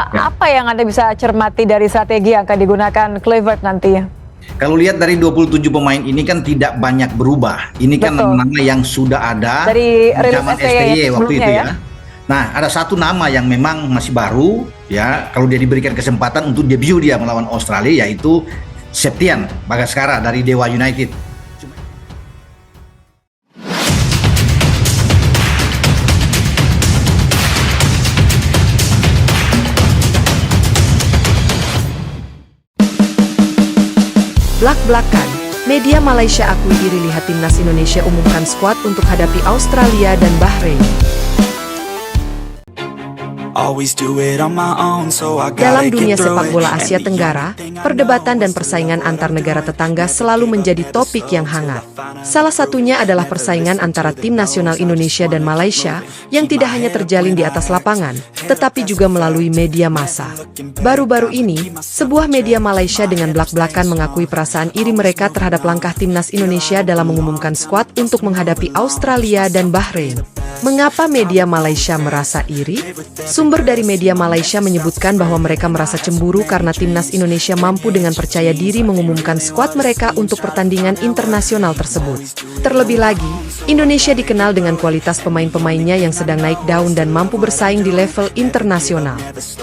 Ya. Apa yang Anda bisa cermati dari strategi yang akan digunakan Kluivert nanti? Kalau lihat dari 27 pemain ini kan tidak banyak berubah. Ini kan Betul. nama yang sudah ada Dari di rilis zaman STY STY waktu sebelumnya itu ya. ya. Nah, ada satu nama yang memang masih baru ya. Kalau dia diberikan kesempatan untuk debut dia melawan Australia, yaitu Septian Bagaskara dari Dewa United. Blak-blakan, media Malaysia akui iri lihat timnas Indonesia umumkan skuad untuk hadapi Australia dan Bahrain. Dalam dunia sepak bola Asia Tenggara, perdebatan dan persaingan antar negara tetangga selalu menjadi topik yang hangat. Salah satunya adalah persaingan antara tim nasional Indonesia dan Malaysia, yang tidak hanya terjalin di atas lapangan, tetapi juga melalui media massa. Baru-baru ini, sebuah media Malaysia dengan blak-blakan mengakui perasaan iri mereka terhadap langkah timnas Indonesia dalam mengumumkan skuad untuk menghadapi Australia dan Bahrain. Mengapa media Malaysia merasa iri? Sumber dari media Malaysia menyebutkan bahwa mereka merasa cemburu karena timnas Indonesia mampu dengan percaya diri mengumumkan skuad mereka untuk pertandingan internasional tersebut. Terlebih lagi, Indonesia dikenal dengan kualitas pemain-pemainnya yang sedang naik daun dan mampu bersaing di level internasional.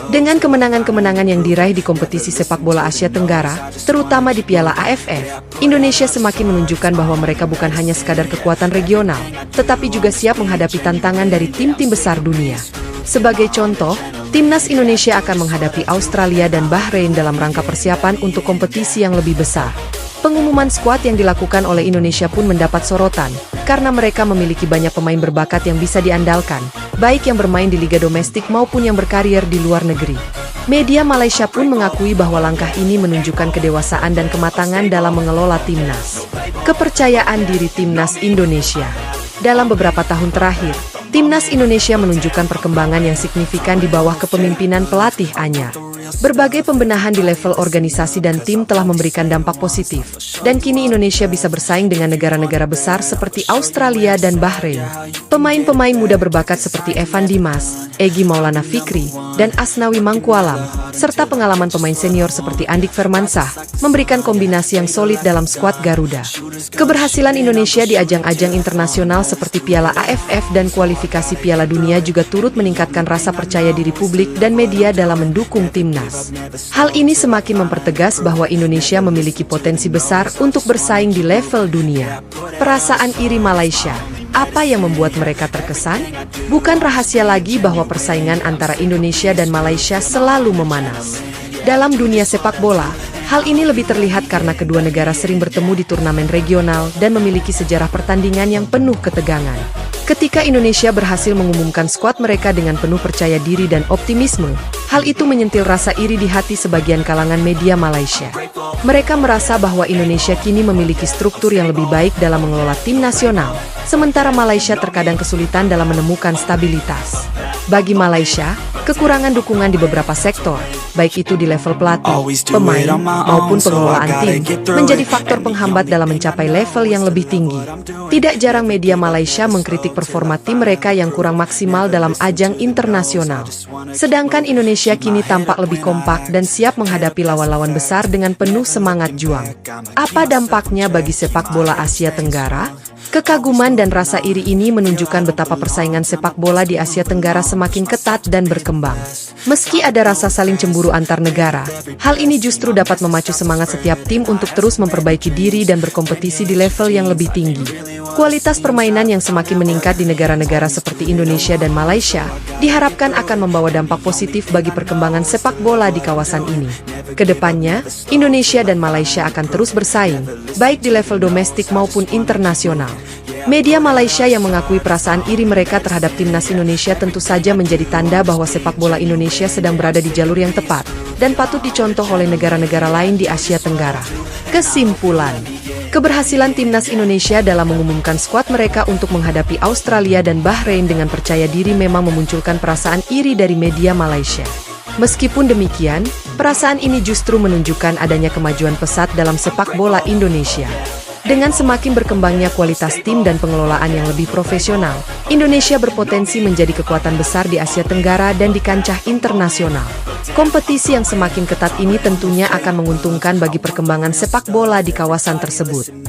Dengan kemenangan-kemenangan yang diraih di kompetisi sepak bola Asia Tenggara, terutama di Piala AFF, Indonesia semakin menunjukkan bahwa mereka bukan hanya sekadar kekuatan regional, tetapi juga siap menghadapi tantangan dari tim-tim besar dunia. Sebagai contoh, timnas Indonesia akan menghadapi Australia dan Bahrain dalam rangka persiapan untuk kompetisi yang lebih besar. Pengumuman skuad yang dilakukan oleh Indonesia pun mendapat sorotan, karena mereka memiliki banyak pemain berbakat yang bisa diandalkan, baik yang bermain di liga domestik maupun yang berkarier di luar negeri. Media Malaysia pun mengakui bahwa langkah ini menunjukkan kedewasaan dan kematangan dalam mengelola timnas. Kepercayaan diri timnas Indonesia. Dalam beberapa tahun terakhir, timnas Indonesia menunjukkan perkembangan yang signifikan di bawah kepemimpinan pelatih anyar. Berbagai pembenahan di level organisasi dan tim telah memberikan dampak positif, dan kini Indonesia bisa bersaing dengan negara-negara besar seperti Australia dan Bahrain. Pemain-pemain muda berbakat seperti Evan Dimas, Egy Maulana Fikri, dan Asnawi Mangkualam, serta pengalaman pemain senior seperti Andik Firmansyah, memberikan kombinasi yang solid dalam skuad Garuda. Keberhasilan Indonesia di ajang-ajang internasional seperti Piala AFF dan kualifikasi Piala Dunia juga turut meningkatkan rasa percaya diri publik dan media dalam mendukung timnas. Hal ini semakin mempertegas bahwa Indonesia memiliki potensi besar untuk bersaing di level dunia. Perasaan iri Malaysia, apa yang membuat mereka terkesan? Bukan rahasia lagi bahwa persaingan antara Indonesia dan Malaysia selalu memanas. Dalam dunia sepak bola, hal ini lebih terlihat karena kedua negara sering bertemu di turnamen regional dan memiliki sejarah pertandingan yang penuh ketegangan. Ketika Indonesia berhasil mengumumkan skuad mereka dengan penuh percaya diri dan optimisme, hal itu menyentil rasa iri di hati sebagian kalangan media Malaysia. Mereka merasa bahwa Indonesia kini memiliki struktur yang lebih baik dalam mengelola tim nasional, sementara Malaysia terkadang kesulitan dalam menemukan stabilitas. Bagi Malaysia, kekurangan dukungan di beberapa sektor, baik itu di level pelatih, pemain, maupun pengelolaan tim, menjadi faktor penghambat dalam mencapai level yang lebih tinggi. Tidak jarang media Malaysia mengkritik performa tim mereka yang kurang maksimal dalam ajang internasional. Sedangkan Indonesia kini tampak lebih kompak dan siap menghadapi lawan-lawan besar dengan penuh semangat juang. Apa dampaknya bagi sepak bola Asia Tenggara? Kekaguman dan rasa iri ini menunjukkan betapa persaingan sepak bola di Asia Tenggara semakin ketat dan berkembang. Meski ada rasa saling cemburu antar negara, hal ini justru dapat memacu semangat setiap tim untuk terus memperbaiki diri dan berkompetisi di level yang lebih tinggi. Kualitas permainan yang semakin meningkat di negara-negara seperti Indonesia dan Malaysia diharapkan akan membawa dampak positif bagi perkembangan sepak bola di kawasan ini. Kedepannya, Indonesia dan Malaysia akan terus bersaing, baik di level domestik maupun internasional. Media Malaysia yang mengakui perasaan iri mereka terhadap timnas Indonesia tentu saja menjadi tanda bahwa sepak bola Indonesia sedang berada di jalur yang tepat dan patut dicontoh oleh negara-negara lain di Asia Tenggara. Kesimpulan, keberhasilan timnas Indonesia dalam mengumumkan skuad mereka untuk menghadapi Australia dan Bahrain dengan percaya diri memang memunculkan perasaan iri dari media Malaysia. Meskipun demikian, perasaan ini justru menunjukkan adanya kemajuan pesat dalam sepak bola Indonesia. Dengan semakin berkembangnya kualitas tim dan pengelolaan yang lebih profesional, Indonesia berpotensi menjadi kekuatan besar di Asia Tenggara dan di kancah internasional. Kompetisi yang semakin ketat ini tentunya akan menguntungkan bagi perkembangan sepak bola di kawasan tersebut.